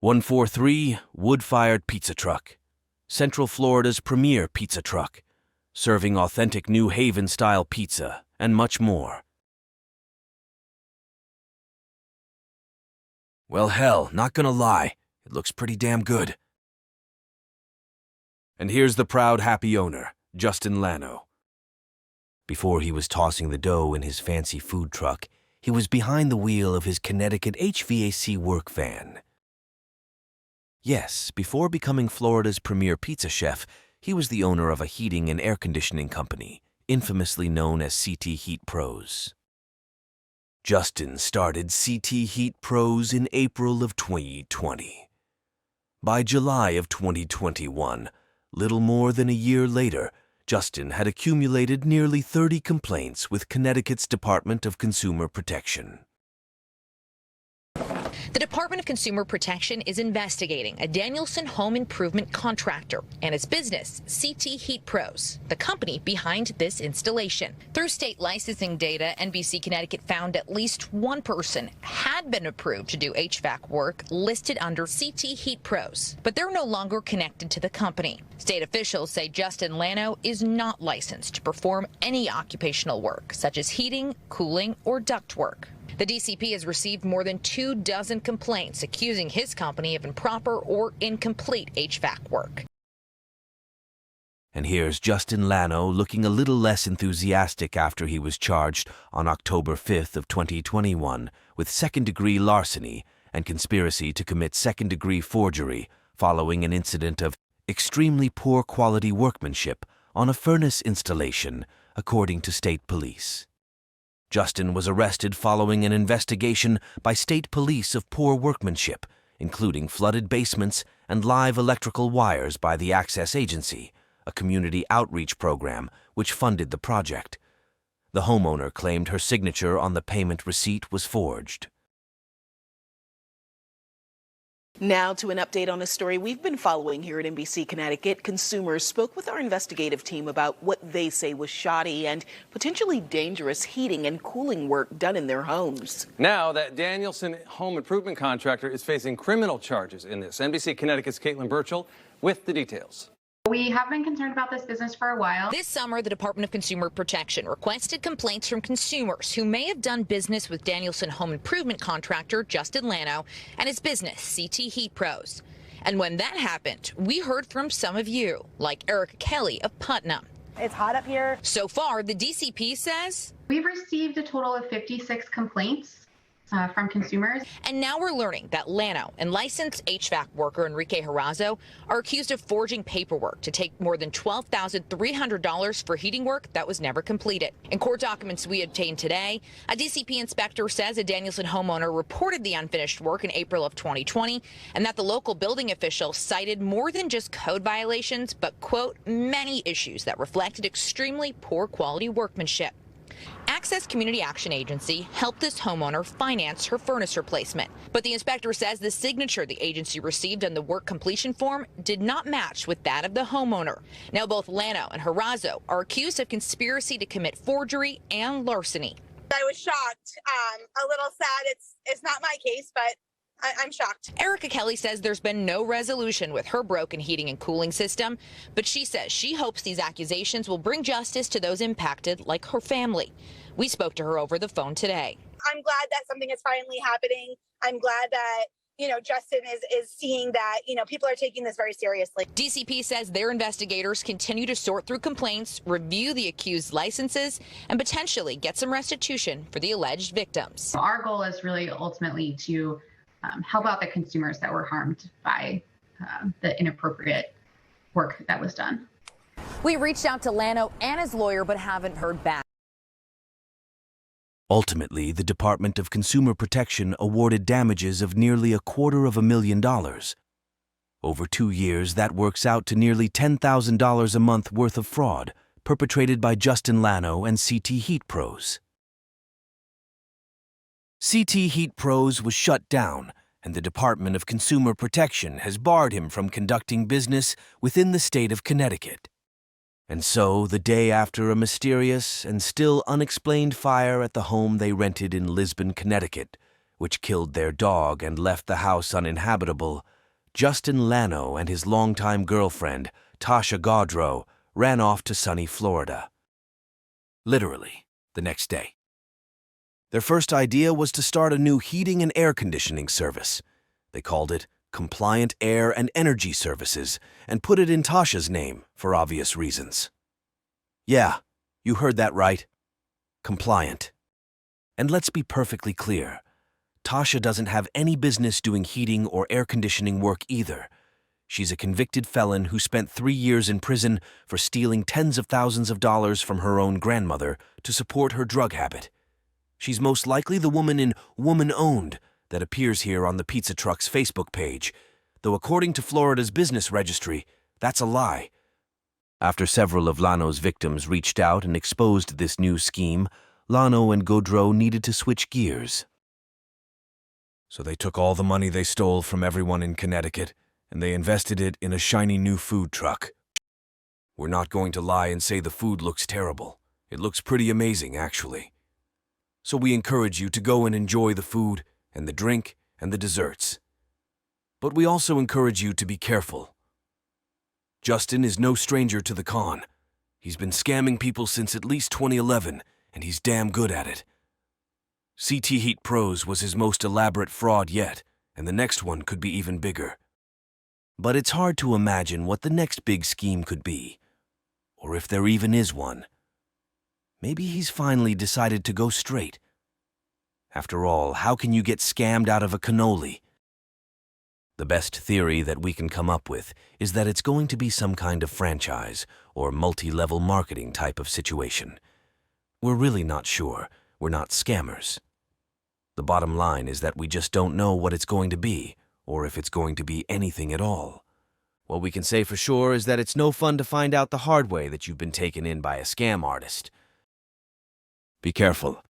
143 Wood-Fired Pizza Truck, Central Florida's premier pizza truck, serving authentic New Haven-style pizza and much more. Well, hell, not gonna lie, it looks pretty damn good. And here's the proud, happy owner, Justin Lanno. Before he was tossing the dough in his fancy food truck, he was behind the wheel of his Connecticut HVAC work van. Yes, before becoming Florida's premier pizza chef, he was the owner of a heating and air conditioning company, infamously known as CT Heat Pros. Justin started CT Heat Pros in April of 2020. By July of 2021, little more than a year later, Justin had accumulated nearly 30 complaints with Connecticut's Department of Consumer Protection. The Department of Consumer Protection is investigating a Danielson home improvement contractor and its business, CT Heat Pros, the company behind this installation. Through state licensing data, NBC Connecticut found at least one person had been approved to do HVAC work listed under CT Heat Pros, but they're no longer connected to the company. State officials say Justin Lanno is not licensed to perform any occupational work, such as heating, cooling, or duct work. The DCP has received more than 24 complaints accusing his company of improper or incomplete HVAC work. And here's Justin Lanno looking a little less enthusiastic after he was charged on October 5th of 2021 with second-degree larceny and conspiracy to commit second-degree forgery following an incident of extremely poor quality workmanship on a furnace installation, according to state police. Justin was arrested following an investigation by state police of poor workmanship, including flooded basements and live electrical wires by the Access Agency, a community outreach program which funded the project. The homeowner claimed her signature on the payment receipt was forged. Now to an update on a story we've been following here at NBC Connecticut. Consumers spoke with our investigative team about what they say was shoddy and potentially dangerous heating and cooling work done in their homes. Now that Danielson home improvement contractor is facing criminal charges in this. NBC Connecticut's Caitlin Burchell with the details. We have been concerned about this business for a while. This summer, the Department of Consumer Protection requested complaints from consumers who may have done business with Danielson home improvement contractor Justin Lanno and his business, CT Heat Pros. And when that happened, we heard from some of you, like Erica Kelly of Putnam. It's hot up here. So far, the DCP says We've received a total of 56 complaints from consumers. And now we're learning that Lanno and licensed HVAC worker Enrique Herazo are accused of forging paperwork to take more than $12,300 for heating work that was never completed. In court documents we obtained today, a DCP inspector says a Danielson homeowner reported the unfinished work in April of 2020 and that the local building official cited more than just code violations, but, quote, many issues that reflected extremely poor quality workmanship. Access Community Action Agency helped this homeowner finance her furnace replacement. But the inspector says the signature the agency received on the work completion form did not match with that of the homeowner. Now both Lanno and Herazo are accused of conspiracy to commit forgery and larceny. I was shocked, a little sad. It's not my case, but I'm shocked. Erica Kelly says there's been no resolution with her broken heating and cooling system, but she says she hopes these accusations will bring justice to those impacted, like her family. We spoke to her over the phone today. I'm glad that something is finally happening. I'm glad that, Justin is seeing that, people are taking this very seriously. DCP says their investigators continue to sort through complaints, review the accused licenses, and potentially get some restitution for the alleged victims. Our goal is really ultimately to help out the consumers that were harmed by the inappropriate work that was done. We reached out to Lanno and his lawyer, but haven't heard back. Ultimately, the Department of Consumer Protection awarded damages of nearly $250,000. Over 2 years, that works out to nearly $10,000 a month worth of fraud perpetrated by Justin Lanno and CT Heat Pros. CT Heat Pros was shut down, and the Department of Consumer Protection has barred him from conducting business within the state of Connecticut. And so, the day after a mysterious and still unexplained fire at the home they rented in Lisbon, Connecticut, which killed their dog and left the house uninhabitable, Justin Lanno and his longtime girlfriend, Tasha Gaudreau, ran off to sunny Florida. Literally, the next day. Their first idea was to start a new heating and air conditioning service. They called it Compliant Air and Energy Services and put it in Tasha's name for obvious reasons. Yeah, you heard that right. Compliant. And let's be perfectly clear. Tasha doesn't have any business doing heating or air conditioning work either. She's a convicted felon who spent 3 years in prison for stealing tens of thousands of dollars from her own grandmother to support her drug habit. She's most likely the woman in Woman Owned that appears here on the pizza truck's Facebook page, though according to Florida's business registry, that's a lie. After several of Lanno's victims reached out and exposed this new scheme, Lanno and Gaudreau needed to switch gears. So they took all the money they stole from everyone in Connecticut, and they invested it in a shiny new food truck. We're not going to lie and say the food looks terrible. It looks pretty amazing, actually. So we encourage you to go and enjoy the food and the drink and the desserts. But we also encourage you to be careful. Justin is no stranger to the con. He's been scamming people since at least 2011, and he's damn good at it. CT Heat Pros was his most elaborate fraud yet, and the next one could be even bigger. But it's hard to imagine what the next big scheme could be, or if there even is one. Maybe he's finally decided to go straight. After all, how can you get scammed out of a cannoli? The best theory that we can come up with is that it's going to be some kind of franchise or multi-level marketing type of situation. We're really not sure. We're not scammers. The bottom line is that we just don't know what it's going to be, or if it's going to be anything at all. What we can say for sure is that it's no fun to find out the hard way that you've been taken in by a scam artist. Be careful.